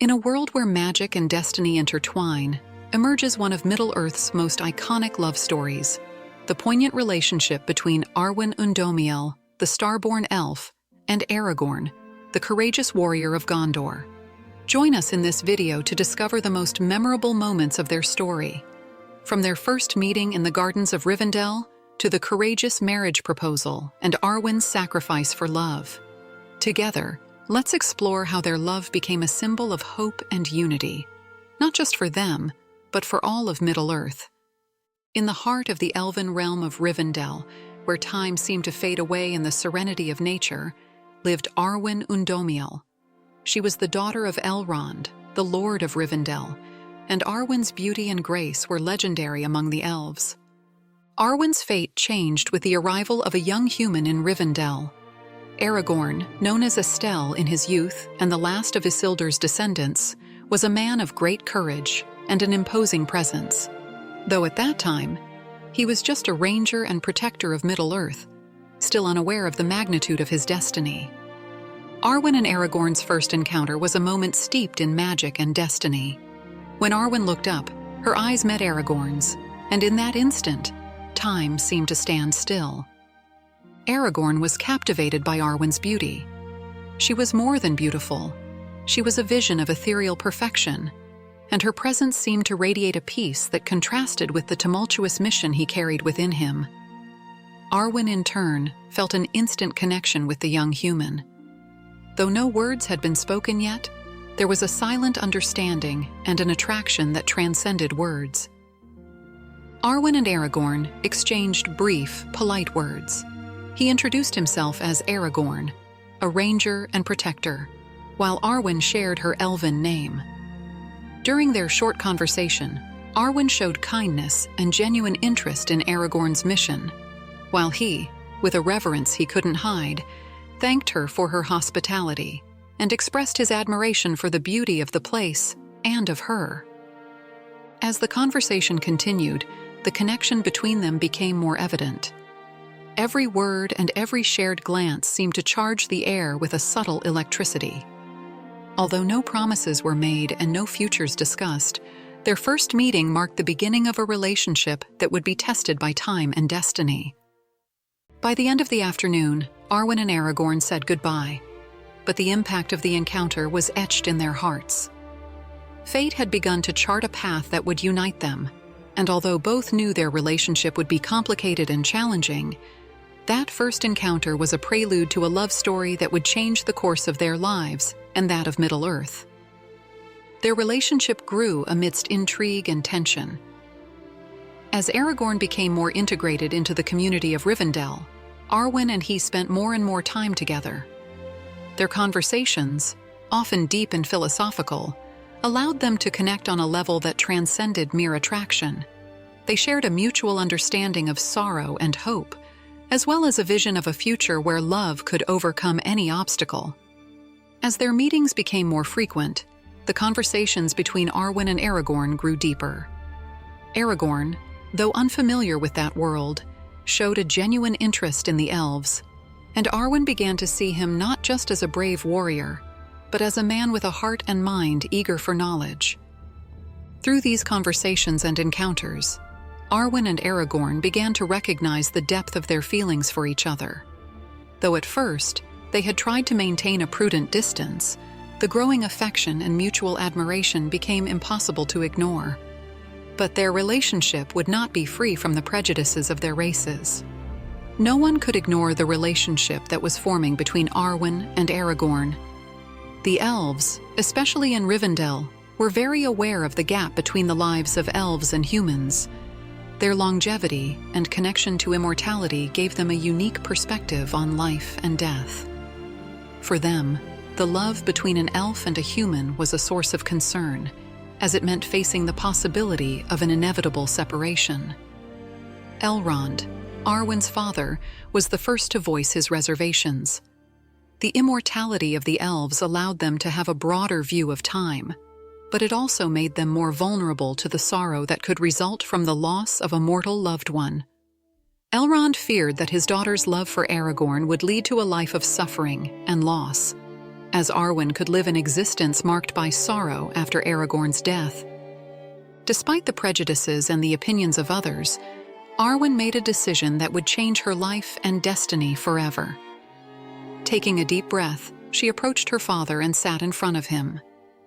In a world where magic and destiny intertwine, emerges one of Middle-earth's most iconic love stories, the poignant relationship between Arwen Undómiel, the starborn elf, and Aragorn, the courageous warrior of Gondor. Join us in this video to discover the most memorable moments of their story, from their first meeting in the gardens of Rivendell to the courageous marriage proposal and Arwen's sacrifice for love. Together, let's explore how their love became a symbol of hope and unity, not just for them, but for all of Middle-earth. In the heart of the elven realm of Rivendell, where time seemed to fade away in the serenity of nature, lived Arwen Undómiel. She was the daughter of Elrond, the Lord of Rivendell, and Arwen's beauty and grace were legendary among the elves. Arwen's fate changed with the arrival of a young human in Rivendell. Aragorn, known as Estelle in his youth and the last of Isildur's descendants, was a man of great courage and an imposing presence. Though at that time, he was just a ranger and protector of Middle-earth, still unaware of the magnitude of his destiny. Arwen and Aragorn's first encounter was a moment steeped in magic and destiny. When Arwen looked up, her eyes met Aragorn's, and in that instant, time seemed to stand still. Aragorn was captivated by Arwen's beauty. She was more than beautiful. She was a vision of ethereal perfection, and her presence seemed to radiate a peace that contrasted with the tumultuous mission he carried within him. Arwen, in turn, felt an instant connection with the young human. Though no words had been spoken yet, there was a silent understanding and an attraction that transcended words. Arwen and Aragorn exchanged brief, polite words. He introduced himself as Aragorn, a ranger and protector, while Arwen shared her elven name. During their short conversation, Arwen showed kindness and genuine interest in Aragorn's mission, while he, with a reverence he couldn't hide, thanked her for her hospitality and expressed his admiration for the beauty of the place and of her. As the conversation continued, the connection between them became more evident. Every word and every shared glance seemed to charge the air with a subtle electricity. Although no promises were made and no futures discussed, their first meeting marked the beginning of a relationship that would be tested by time and destiny. By the end of the afternoon, Arwen and Aragorn said goodbye, but the impact of the encounter was etched in their hearts. Fate had begun to chart a path that would unite them, and although both knew their relationship would be complicated and challenging, that first encounter was a prelude to a love story that would change the course of their lives and that of Middle-earth. Their relationship grew amidst intrigue and tension. As Aragorn became more integrated into the community of Rivendell, Arwen and he spent more and more time together. Their conversations, often deep and philosophical, allowed them to connect on a level that transcended mere attraction. They shared a mutual understanding of sorrow and hope, as well as a vision of a future where love could overcome any obstacle. As their meetings became more frequent, the conversations between Arwen and Aragorn grew deeper. Aragorn, though unfamiliar with that world, showed a genuine interest in the elves, and Arwen began to see him not just as a brave warrior, but as a man with a heart and mind eager for knowledge. Through these conversations and encounters, Arwen and Aragorn began to recognize the depth of their feelings for each other. Though at first, they had tried to maintain a prudent distance, the growing affection and mutual admiration became impossible to ignore. But their relationship would not be free from the prejudices of their races. No one could ignore the relationship that was forming between Arwen and Aragorn. The elves, especially in Rivendell, were very aware of the gap between the lives of elves and humans. Their longevity and connection to immortality gave them a unique perspective on life and death. For them, the love between an elf and a human was a source of concern, as it meant facing the possibility of an inevitable separation. Elrond, Arwen's father, was the first to voice his reservations. The immortality of the elves allowed them to have a broader view of time, but it also made them more vulnerable to the sorrow that could result from the loss of a mortal loved one. Elrond feared that his daughter's love for Aragorn would lead to a life of suffering and loss, as Arwen could live an existence marked by sorrow after Aragorn's death. Despite the prejudices and the opinions of others, Arwen made a decision that would change her life and destiny forever. Taking a deep breath, she approached her father and sat in front of him.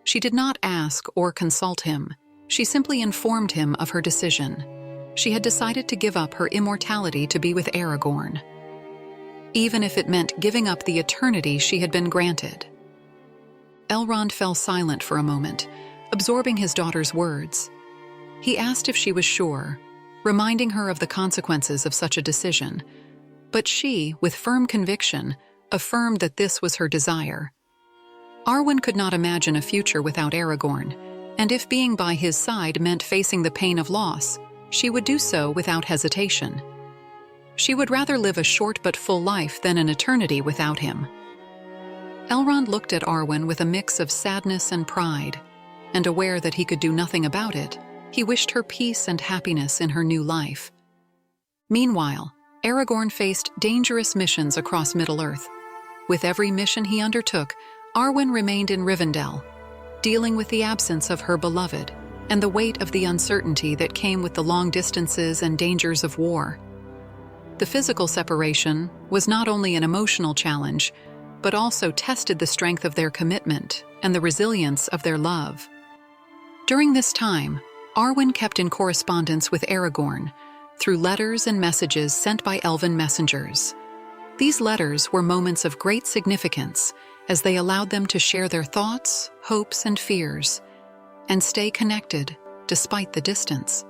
She did not ask or consult him. She simply informed him of her decision. She had decided to give up her immortality to be with Aragorn, even if it meant giving up the eternity she had been granted. Elrond fell silent for a moment, absorbing his daughter's words. He asked if she was sure, reminding her of the consequences of such a decision. But she, with firm conviction, affirmed that this was her desire. Arwen could not imagine a future without Aragorn, and if being by his side meant facing the pain of loss, she would do so without hesitation. She would rather live a short but full life than an eternity without him. Elrond looked at Arwen with a mix of sadness and pride, and aware that he could do nothing about it, he wished her peace and happiness in her new life. Meanwhile, Aragorn faced dangerous missions across Middle-earth. With every mission he undertook, Arwen remained in Rivendell, dealing with the absence of her beloved and the weight of the uncertainty that came with the long distances and dangers of war. The physical separation was not only an emotional challenge, but also tested the strength of their commitment and the resilience of their love. During this time, Arwen kept in correspondence with Aragorn through letters and messages sent by elven messengers. These letters were moments of great significance as they allowed them to share their thoughts, hopes, and fears, and stay connected despite the distance.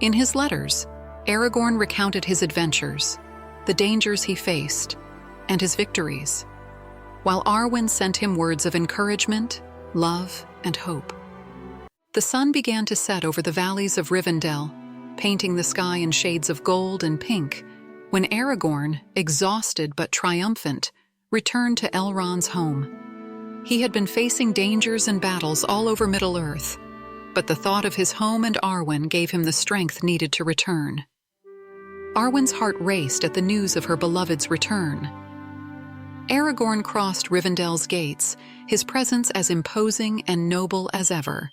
In his letters, Aragorn recounted his adventures, the dangers he faced, and his victories, while Arwen sent him words of encouragement, love, and hope. The sun began to set over the valleys of Rivendell, painting the sky in shades of gold and pink, when Aragorn, exhausted but triumphant, returned to Elrond's home. He had been facing dangers and battles all over Middle-earth, but the thought of his home and Arwen gave him the strength needed to return. Arwen's heart raced at the news of her beloved's return. Aragorn crossed Rivendell's gates, his presence as imposing and noble as ever,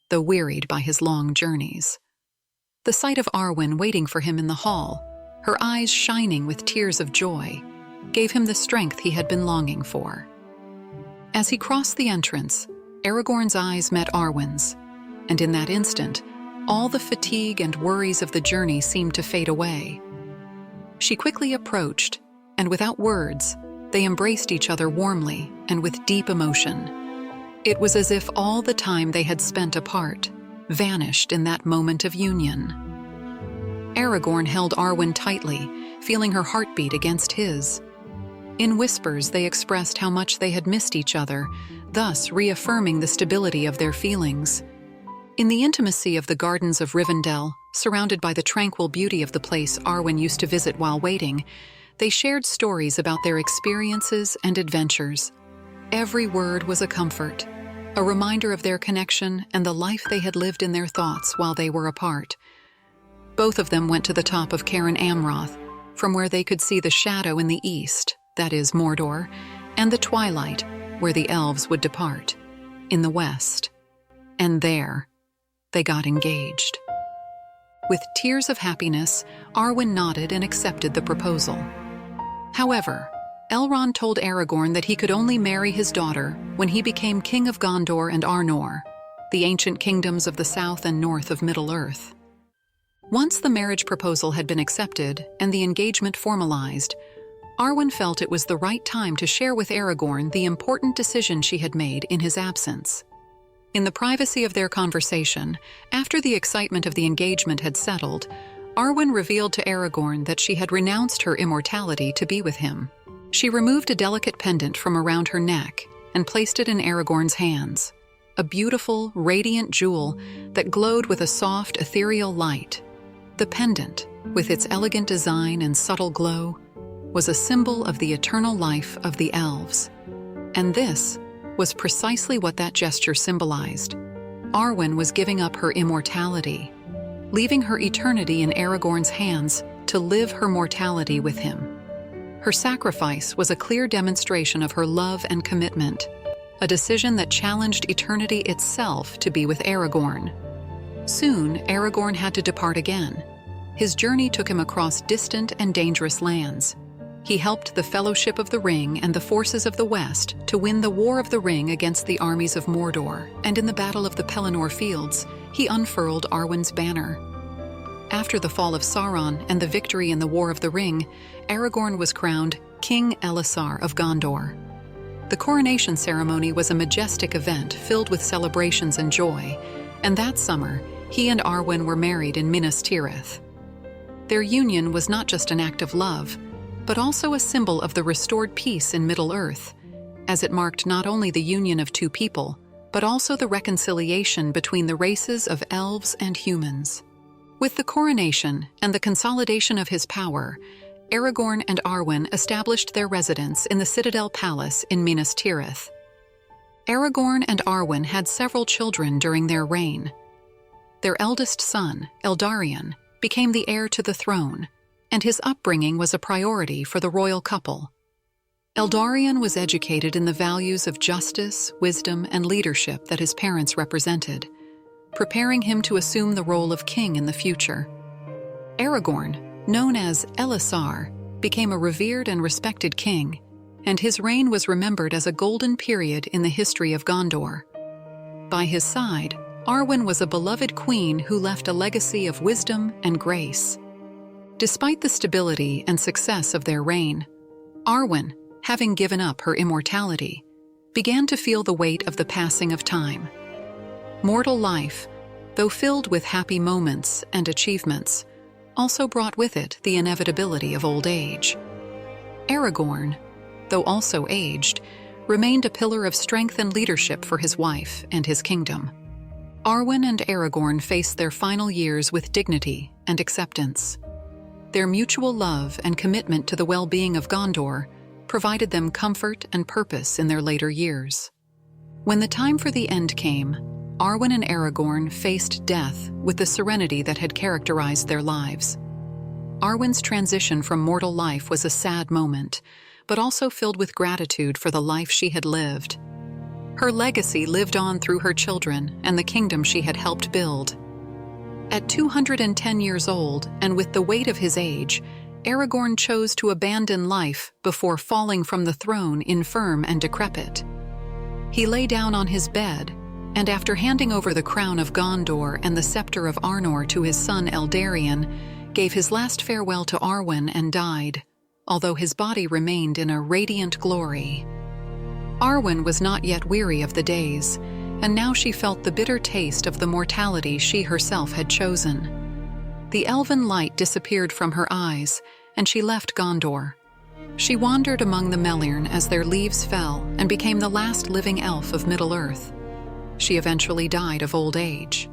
though wearied by his long journeys. The sight of Arwen waiting for him in the hall, her eyes shining with tears of joy, gave him the strength he had been longing for. As he crossed the entrance, Aragorn's eyes met Arwen's, and in that instant, all the fatigue and worries of the journey seemed to fade away. She quickly approached, and without words, they embraced each other warmly and with deep emotion. It was as if all the time they had spent apart vanished in that moment of union. Aragorn held Arwen tightly, feeling her heartbeat against his. In whispers, they expressed how much they had missed each other, thus reaffirming the stability of their feelings. In the intimacy of the gardens of Rivendell, surrounded by the tranquil beauty of the place Arwen used to visit while waiting, they shared stories about their experiences and adventures. Every word was a comfort, a reminder of their connection and the life they had lived in their thoughts while they were apart. Both of them went to the top of Cairn Amroth, from where they could see the shadow in the east, that is Mordor, and the twilight, where the elves would depart, in the west. And there, they got engaged. With tears of happiness, Arwen nodded and accepted the proposal. However, Elrond told Aragorn that he could only marry his daughter when he became king of Gondor and Arnor, the ancient kingdoms of the south and north of Middle-earth. Once the marriage proposal had been accepted and the engagement formalized, Arwen felt it was the right time to share with Aragorn the important decision she had made in his absence. In the privacy of their conversation, after the excitement of the engagement had settled, Arwen revealed to Aragorn that she had renounced her immortality to be with him. She removed a delicate pendant from around her neck and placed it in Aragorn's hands, a beautiful, radiant jewel that glowed with a soft, ethereal light. The pendant, with its elegant design and subtle glow, was a symbol of the eternal life of the elves. And this was precisely what that gesture symbolized. Arwen was giving up her immortality, leaving her eternity in Aragorn's hands to live her mortality with him. Her sacrifice was a clear demonstration of her love and commitment, a decision that challenged eternity itself to be with Aragorn. Soon, Aragorn had to depart again. His journey took him across distant and dangerous lands. He helped the Fellowship of the Ring and the forces of the West to win the War of the Ring against the armies of Mordor, and in the Battle of the Pelennor Fields, he unfurled Arwen's banner. After the fall of Sauron and the victory in the War of the Ring, Aragorn was crowned King LOTR of Gondor. The coronation ceremony was a majestic event filled with celebrations and joy, and that summer, he and Arwen were married in Minas Tirith. Their union was not just an act of love, but also a symbol of the restored peace in Middle-earth, as it marked not only the union of two people, but also the reconciliation between the races of elves and humans. With the coronation and the consolidation of his power, Aragorn and Arwen established their residence in the Citadel Palace in Minas Tirith. Aragorn and Arwen had several children during their reign. Their eldest son, Eldarion, became the heir to the throne, and his upbringing was a priority for the royal couple. Eldarion was educated in the values of justice, wisdom, and leadership that his parents represented, preparing him to assume the role of king in the future. Aragorn, known as LOTR, became a revered and respected king, and his reign was remembered as a golden period in the history of Gondor. By his side, Arwen was a beloved queen who left a legacy of wisdom and grace. Despite the stability and success of their reign, Arwen, having given up her immortality, began to feel the weight of the passing of time. Mortal life, though filled with happy moments and achievements, also brought with it the inevitability of old age. Aragorn, though also aged, remained a pillar of strength and leadership for his wife and his kingdom. Arwen and Aragorn faced their final years with dignity and acceptance. Their mutual love and commitment to the well-being of Gondor provided them comfort and purpose in their later years. When the time for the end came, Arwen and Aragorn faced death with the serenity that had characterized their lives. Arwen's transition from mortal life was a sad moment, but also filled with gratitude for the life she had lived. Her legacy lived on through her children and the kingdom she had helped build. At 210 years old, and with the weight of his age, Aragorn chose to abandon life before falling from the throne infirm and decrepit. He lay down on his bed, and after handing over the crown of Gondor and the scepter of Arnor to his son Eldarion, gave his last farewell to Arwen and died, although his body remained in a radiant glory. Arwen was not yet weary of the days, and now she felt the bitter taste of the mortality she herself had chosen. The elven light disappeared from her eyes, and she left Gondor. She wandered among the Melirn as their leaves fell and became the last living elf of Middle-earth. She eventually died of old age.